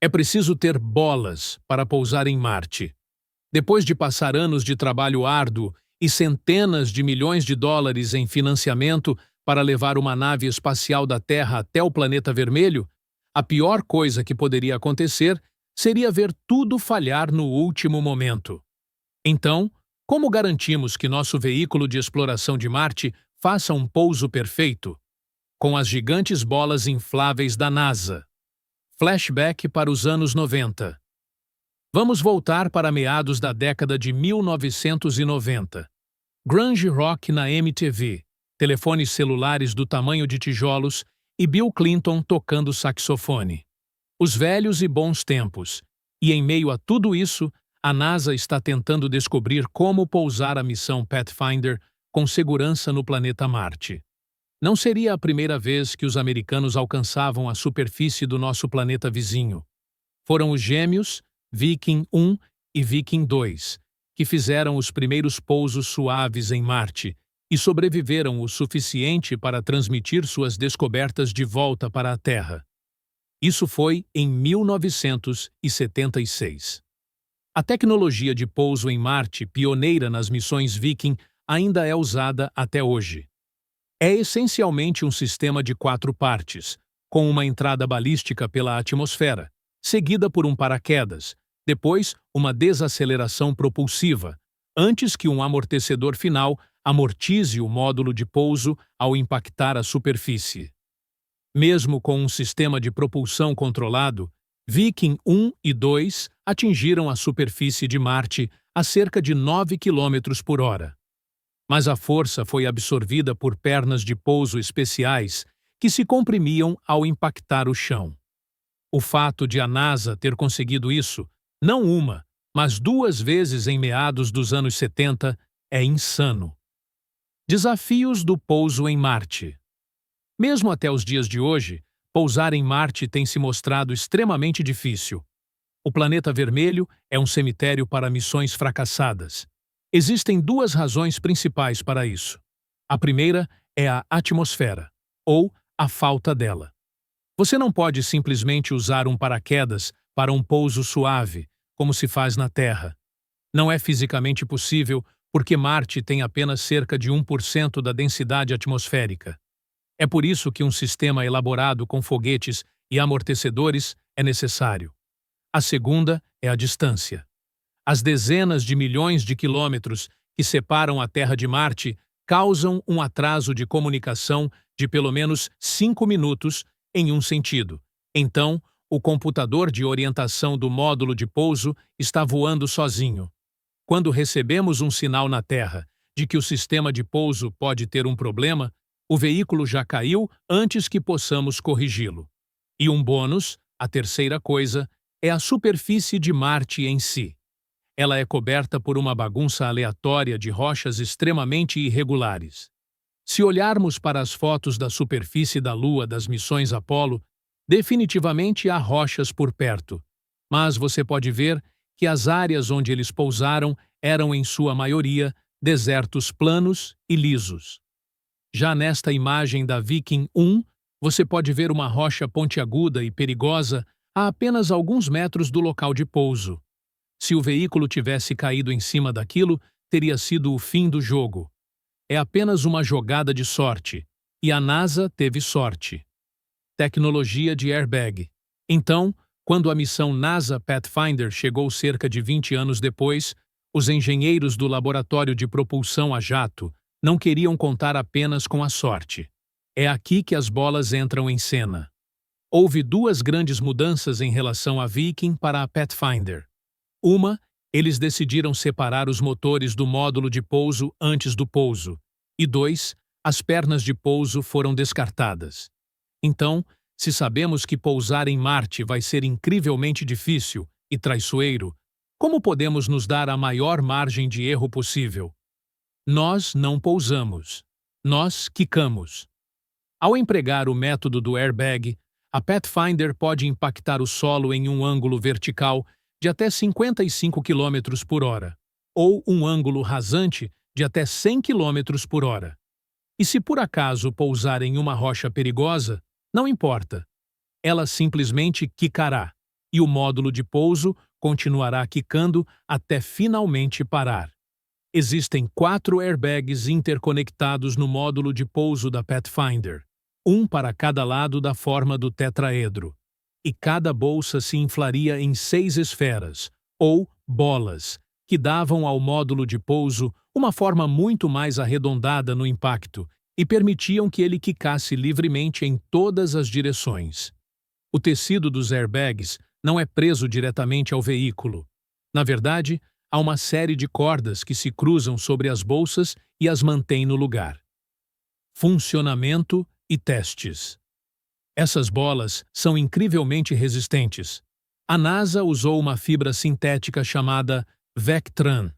É preciso ter bolas para pousar em Marte. Depois de passar anos de trabalho árduo e centenas de milhões de dólares em financiamento para levar uma nave espacial da Terra até o planeta vermelho, a pior coisa que poderia acontecer seria ver tudo falhar no último momento. Então, como garantimos que nosso veículo de exploração de Marte faça um pouso perfeito? Com as gigantes bolas infláveis da NASA. Flashback para os anos 90. Vamos voltar para meados da década de 1990. Grunge rock na MTV, telefones celulares do tamanho de tijolos e Bill Clinton tocando saxofone. Os velhos e bons tempos. E em meio a tudo isso, a NASA está tentando descobrir como pousar a missão Pathfinder com segurança no planeta Marte. Não seria a primeira vez que os americanos alcançavam a superfície do nosso planeta vizinho. Foram os gêmeos, Viking 1 e Viking 2, que fizeram os primeiros pousos suaves em Marte e sobreviveram o suficiente para transmitir suas descobertas de volta para a Terra. Isso foi em 1976. A tecnologia de pouso em Marte, pioneira nas missões Viking, ainda é usada até hoje. É essencialmente um sistema de 4 partes, com uma entrada balística pela atmosfera, seguida por um paraquedas, depois uma desaceleração propulsiva, antes que um amortecedor final amortize o módulo de pouso ao impactar a superfície. Mesmo com um sistema de propulsão controlado, Viking 1 e 2 atingiram a superfície de Marte a cerca de 9 km por hora. Mas a força foi absorvida por pernas de pouso especiais que se comprimiam ao impactar o chão. O fato de a NASA ter conseguido isso, não uma, mas 2 vezes em meados dos anos 70, é insano. Desafios do pouso em Marte. Mesmo até os dias de hoje, pousar em Marte tem se mostrado extremamente difícil. O planeta vermelho é um cemitério para missões fracassadas. Existem 2 razões principais para isso. A primeira é a atmosfera, ou a falta dela. Você não pode simplesmente usar um paraquedas para um pouso suave, como se faz na Terra. Não é fisicamente possível porque Marte tem apenas cerca de 1% da densidade atmosférica. É por isso que um sistema elaborado com foguetes e amortecedores é necessário. A segunda é a distância. As dezenas de milhões de quilômetros que separam a Terra de Marte causam um atraso de comunicação de pelo menos 5 minutos em um sentido. Então, o computador de orientação do módulo de pouso está voando sozinho. Quando recebemos um sinal na Terra de que o sistema de pouso pode ter um problema, o veículo já caiu antes que possamos corrigi-lo. E um bônus, a terceira coisa, é a superfície de Marte em si. Ela é coberta por uma bagunça aleatória de rochas extremamente irregulares. Se olharmos para as fotos da superfície da Lua das missões Apollo, definitivamente há rochas por perto, mas você pode ver que as áreas onde eles pousaram eram, em sua maioria, desertos planos e lisos. Já nesta imagem da Viking 1, você pode ver uma rocha pontiaguda e perigosa a apenas alguns metros do local de pouso. Se o veículo tivesse caído em cima daquilo, teria sido o fim do jogo. É apenas uma jogada de sorte, e a NASA teve sorte. Tecnologia de airbag. Então, quando a missão NASA Pathfinder chegou cerca de 20 anos depois, os engenheiros do laboratório de propulsão a jato não queriam contar apenas com a sorte. É aqui que as bolas entram em cena. Houve 2 grandes mudanças em relação à Viking para a Pathfinder. Uma, eles decidiram separar os motores do módulo de pouso antes do pouso. E 2, as pernas de pouso foram descartadas. Então, se sabemos que pousar em Marte vai ser incrivelmente difícil e traiçoeiro, como podemos nos dar a maior margem de erro possível? Nós não pousamos. Nós quicamos. Ao empregar o método do airbag, a Pathfinder pode impactar o solo em um ângulo vertical de até 55 km por hora, ou um ângulo rasante de até 100 km por hora. E se por acaso pousar em uma rocha perigosa, não importa. Ela simplesmente quicará, e o módulo de pouso continuará quicando até finalmente parar. Existem 4 airbags interconectados no módulo de pouso da Pathfinder, um para cada lado da forma do tetraedro, e cada bolsa se inflaria em 6 esferas, ou bolas, que davam ao módulo de pouso uma forma muito mais arredondada no impacto e permitiam que ele quicasse livremente em todas as direções. O tecido dos airbags não é preso diretamente ao veículo. Na verdade, há uma série de cordas que se cruzam sobre as bolsas e as mantêm no lugar. Funcionamento e testes. Essas bolas são incrivelmente resistentes. A NASA usou uma fibra sintética chamada Vectran.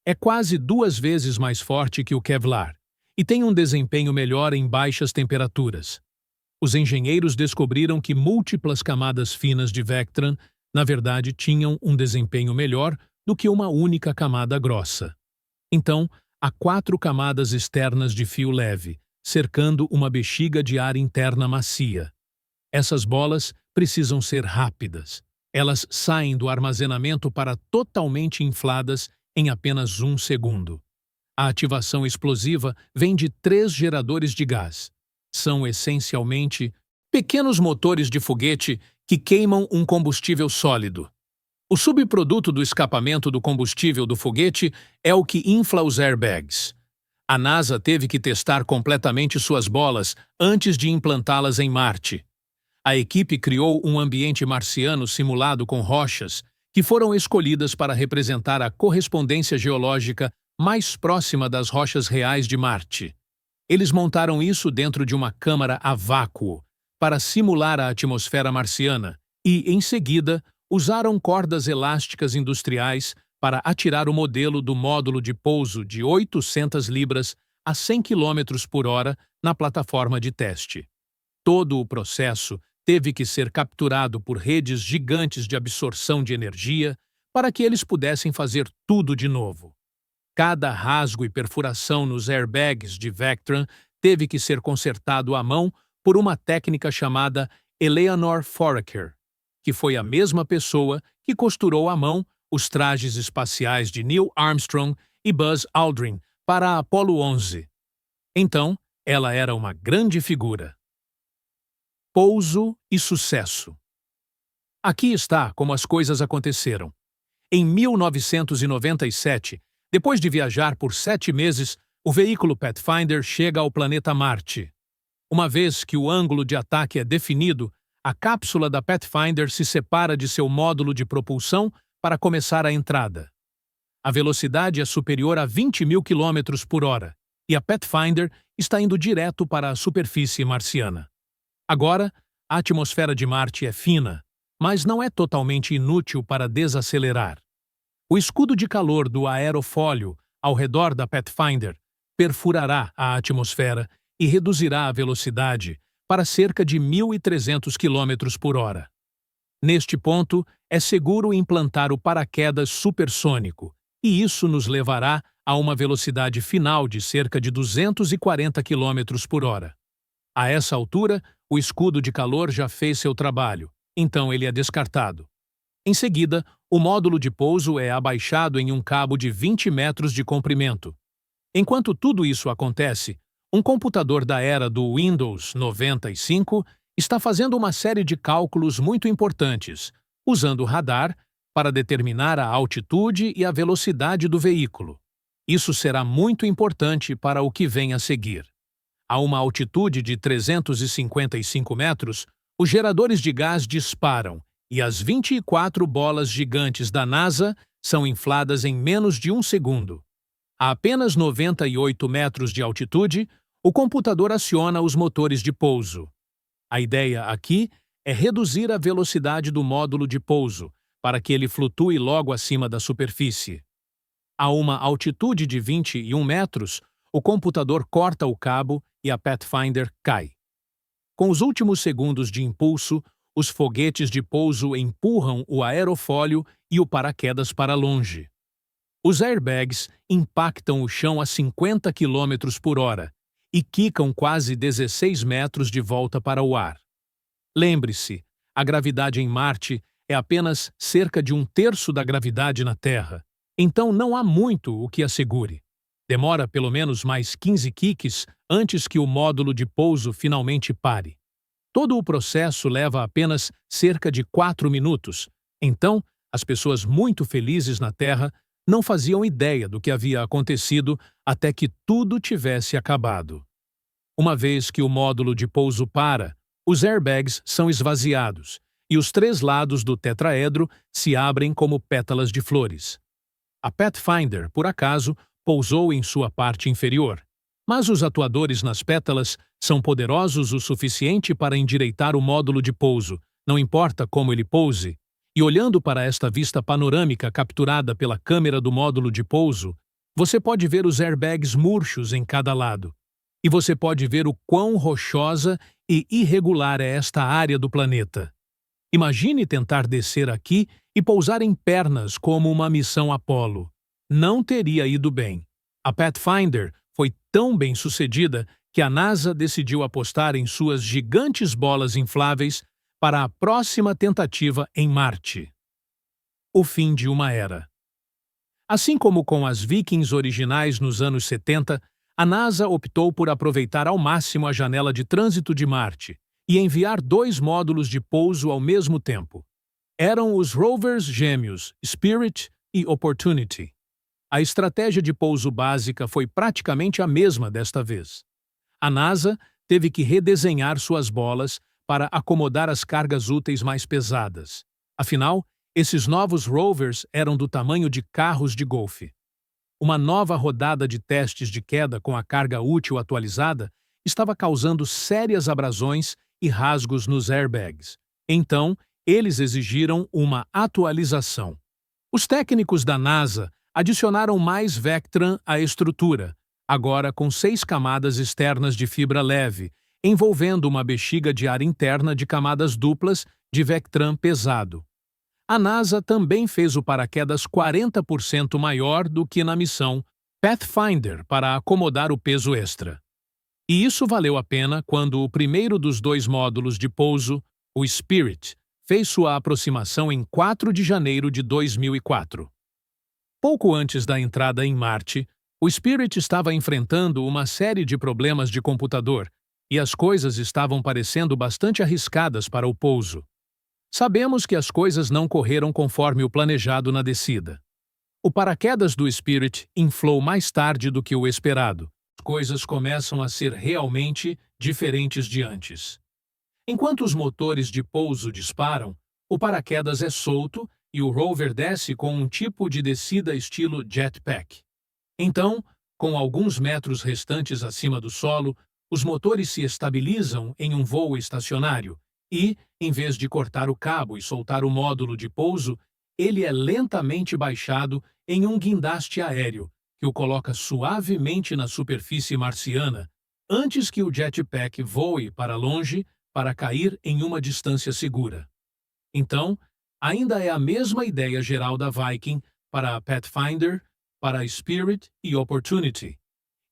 É quase 2 vezes mais forte que o Kevlar e tem um desempenho melhor em baixas temperaturas. Os engenheiros descobriram que múltiplas camadas finas de Vectran, na verdade, tinham um desempenho melhor do que uma única camada grossa. Então, há 4 camadas externas de fio leve, cercando uma bexiga de ar interna macia. Essas bolas precisam ser rápidas. Elas saem do armazenamento para totalmente infladas em apenas 1 segundo. A ativação explosiva vem de 3 geradores de gás. São essencialmente pequenos motores de foguete que queimam um combustível sólido. O subproduto do escapamento do combustível do foguete é o que infla os airbags. A NASA teve que testar completamente suas bolas antes de implantá-las em Marte. A equipe criou um ambiente marciano simulado com rochas que foram escolhidas para representar a correspondência geológica mais próxima das rochas reais de Marte. Eles montaram isso dentro de uma câmara a vácuo para simular a atmosfera marciana e, em seguida, usaram cordas elásticas industriais para atirar o modelo do módulo de pouso de 800 libras a 100 km por hora na plataforma de teste. Todo o processo teve que ser capturado por redes gigantes de absorção de energia para que eles pudessem fazer tudo de novo. Cada rasgo e perfuração nos airbags de Vectran teve que ser consertado à mão por uma técnica chamada Eleanor Foraker, que foi a mesma pessoa que costurou à mão os trajes espaciais de Neil Armstrong e Buzz Aldrin para a Apollo 11. Então, ela era uma grande figura. Pouso e sucesso. Aqui está como as coisas aconteceram. Em 1997, depois de viajar por 7 meses, o veículo Pathfinder chega ao planeta Marte. Uma vez que o ângulo de ataque é definido, a cápsula da Pathfinder se separa de seu módulo de propulsão para começar a entrada. A velocidade é superior a 20.000 km por hora, e a Pathfinder está indo direto para a superfície marciana. Agora, a atmosfera de Marte é fina, mas não é totalmente inútil para desacelerar. O escudo de calor do aerofólio ao redor da Pathfinder perfurará a atmosfera e reduzirá a velocidade para cerca de 1.300 km por hora. Neste ponto, é seguro implantar o paraquedas supersônico, e isso nos levará a uma velocidade final de cerca de 240 km por hora. A essa altura, o escudo de calor já fez seu trabalho, então ele é descartado. Em seguida, o módulo de pouso é abaixado em um cabo de 20 metros de comprimento. Enquanto tudo isso acontece, um computador da era do Windows 95 está fazendo uma série de cálculos muito importantes, usando radar para determinar a altitude e a velocidade do veículo. Isso será muito importante para o que vem a seguir. A uma altitude de 355 metros, os geradores de gás disparam e as 24 bolas gigantes da NASA são infladas em menos de 1 segundo. A apenas 98 metros de altitude, o computador aciona os motores de pouso. A ideia aqui é reduzir a velocidade do módulo de pouso para que ele flutue logo acima da superfície. A uma altitude de 21 metros, o computador corta o cabo e a Pathfinder cai. Com os últimos segundos de impulso, os foguetes de pouso empurram o aerofólio e o paraquedas para longe. Os airbags impactam o chão a 50 km por hora e quicam quase 16 metros de volta para o ar. Lembre-se, a gravidade em Marte é apenas cerca de 1/3 da gravidade na Terra, então não há muito o que a segure. Demora pelo menos mais 15 kicks antes que o módulo de pouso finalmente pare. Todo o processo leva apenas cerca de 4 minutos, então as pessoas muito felizes na Terra não faziam ideia do que havia acontecido até que tudo tivesse acabado. Uma vez que o módulo de pouso para, os airbags são esvaziados e os 3 lados do tetraedro se abrem como pétalas de flores. A Pathfinder, por acaso, pousou em sua parte inferior, mas os atuadores nas pétalas são poderosos o suficiente para endireitar o módulo de pouso, não importa como ele pouse, e olhando para esta vista panorâmica capturada pela câmera do módulo de pouso, você pode ver os airbags murchos em cada lado. E você pode ver o quão rochosa e irregular é esta área do planeta. Imagine tentar descer aqui e pousar em pernas como uma missão Apollo. Não teria ido bem. A Pathfinder foi tão bem sucedida que a NASA decidiu apostar em suas gigantes bolas infláveis para a próxima tentativa em Marte. O fim de uma era. Assim como com as Vikings originais nos anos 70, a NASA optou por aproveitar ao máximo a janela de trânsito de Marte e enviar 2 módulos de pouso ao mesmo tempo. Eram os rovers gêmeos Spirit e Opportunity. A estratégia de pouso básica foi praticamente a mesma desta vez. A NASA teve que redesenhar suas bolas para acomodar as cargas úteis mais pesadas. Afinal, esses novos rovers eram do tamanho de carros de golfe. Uma nova rodada de testes de queda com a carga útil atualizada estava causando sérias abrasões e rasgos nos airbags. Então, eles exigiram uma atualização. Os técnicos da NASA adicionaram mais Vectran à estrutura, agora com 6 camadas externas de fibra leve, envolvendo uma bexiga de ar interna de camadas duplas de Vectran pesado. A NASA também fez o paraquedas 40% maior do que na missão Pathfinder para acomodar o peso extra. E isso valeu a pena quando o primeiro dos 2 módulos de pouso, o Spirit, fez sua aproximação em 4 de janeiro de 2004. Pouco antes da entrada em Marte, o Spirit estava enfrentando uma série de problemas de computador e as coisas estavam parecendo bastante arriscadas para o pouso. Sabemos que as coisas não correram conforme o planejado na descida. O paraquedas do Spirit inflou mais tarde do que o esperado. As coisas começam a ser realmente diferentes de antes. Enquanto os motores de pouso disparam, o paraquedas é solto e o rover desce com um tipo de descida estilo jetpack. Então, com alguns metros restantes acima do solo, os motores se estabilizam em um voo estacionário e, em vez de cortar o cabo e soltar o módulo de pouso, ele é lentamente baixado em um guindaste aéreo, que o coloca suavemente na superfície marciana, antes que o jetpack voe para longe para cair em uma distância segura. Então, ainda é a mesma ideia geral da Viking para a Pathfinder, para a Spirit e Opportunity,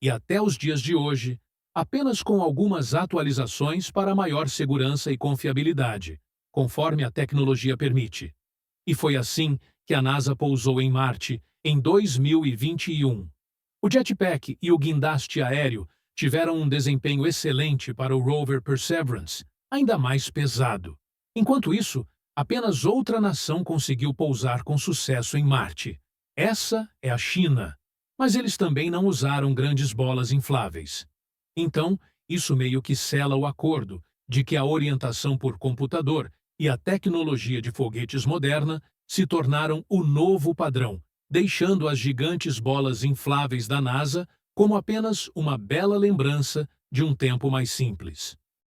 e até os dias de hoje, apenas com algumas atualizações para maior segurança e confiabilidade, conforme a tecnologia permite. E foi assim que a NASA pousou em Marte em 2021. O jetpack e o guindaste aéreo tiveram um desempenho excelente para o rover Perseverance, ainda mais pesado. Enquanto isso, apenas outra nação conseguiu pousar com sucesso em Marte. Essa é a China. Mas eles também não usaram grandes bolas infláveis. Então, isso meio que sela o acordo de que a orientação por computador e a tecnologia de foguetes moderna se tornaram o novo padrão, deixando as gigantes bolas infláveis da NASA como apenas uma bela lembrança de um tempo mais simples.